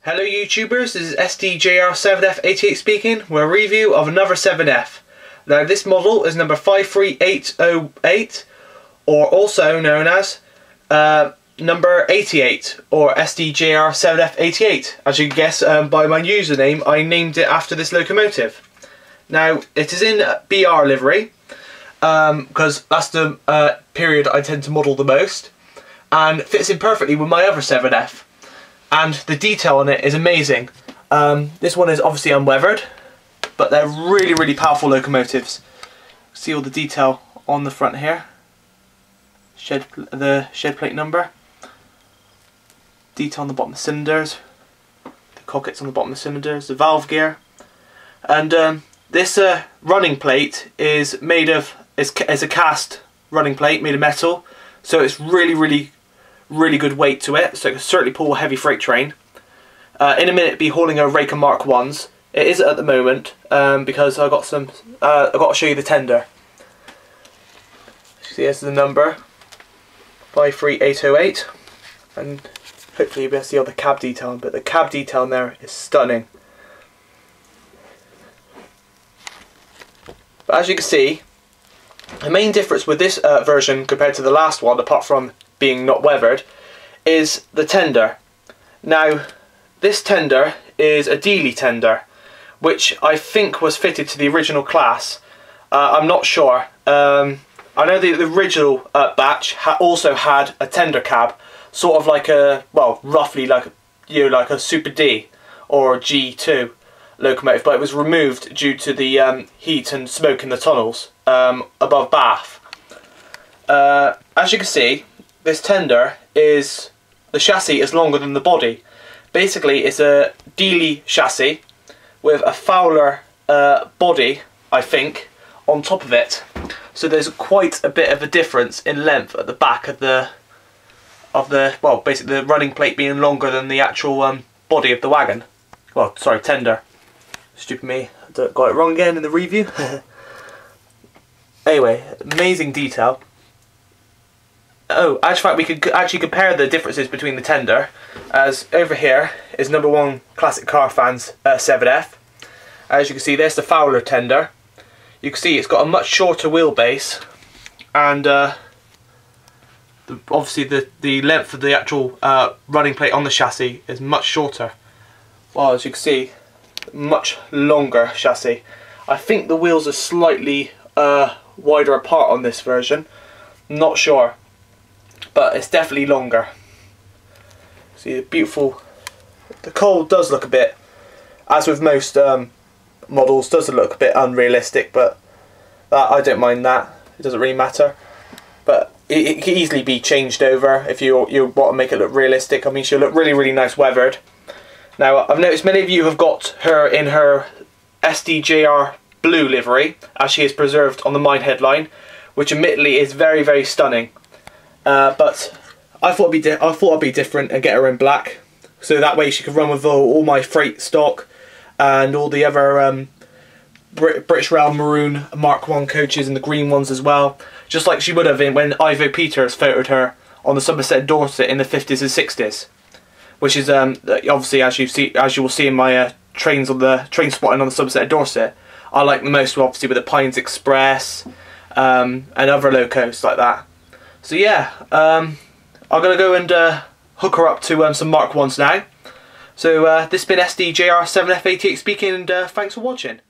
Hello YouTubers, this is SDJR 7F88 speaking with a review of another 7F. Now this model is number 53808, or also known as number 88, or SDJR 7F88. As you can guess by my username, I named it after this locomotive. Now it is in BR livery, because that's the period I tend to model the most, and fits in perfectly with my other 7F. And the detail on it is amazing. This one is obviously unweathered, but they're really powerful locomotives. See all the detail on the front here. The shed plate number. Detail on the bottom of the cylinders. The cockets on the bottom of the cylinders. The valve gear. And this running plate is made of is a cast running plate made of metal, so it's really good weight to it, so it can certainly pull a heavy freight train. In a minute, be hauling a rake and Mark 1s. It is at the moment because I got some. I got to show you the tender. See, here's the number 53808, and hopefully you'll be able to see all the cab detail. But the cab detail in there is stunning. But as you can see, the main difference with this version compared to the last one, apart from being not weathered, is the tender. Now this tender is a Dealey tender, which I think was fitted to the original class. I'm not sure. I know the original batch also had a tender cab, sort of like a, well, roughly like like a Super D or a G2 locomotive, but it was removed due to the heat and smoke in the tunnels above Bath. As you can see, this tender is, the chassis is longer than the body. Basically it's a Dealey chassis with a Fowler body, I think, on top of it. So there's quite a bit of a difference in length at the back of the well, basically the running plate being longer than the actual body of the wagon. Well, sorry, tender. Stupid me, I got it wrong again in the review. Anyway, amazing detail. Oh, in fact, we could actually compare the differences between the tender, as over here is #1 classic car fans 7F. As you can see, there's the Fowler tender. You can see it's got a much shorter wheelbase, and obviously the length of the actual running plate on the chassis is much shorter. Well, as you can see, much longer chassis. I think the wheels are slightly wider apart on this version. Not sure, but it's definitely longer. See the beautiful. The coal does look a bit, as with most models, does look a bit unrealistic, but I don't mind that. It doesn't really matter. But it can easily be changed over if you want to make it look realistic. I mean, she'll look really nice weathered. Now, I've noticed many of you have got her in her SDJR blue livery, as she is preserved on the mine headline, which admittedly is very stunning. But I thought I'd be different and get her in black, so that way she could run with all my freight stock and all the other British Rail maroon Mark 1 coaches and the green ones as well, just like she would have been when Ivo Peters photoed her on the Somerset and Dorset in the 50s and 60s. Which is obviously, as you will see in my trains on the train spotting on the Somerset and Dorset, I like the most, obviously, with the Pines Express and other locos like that. So yeah, I'm gonna go and hook her up to some Mark 1s now. So this has been SDJR 7F88 speaking, and thanks for watching.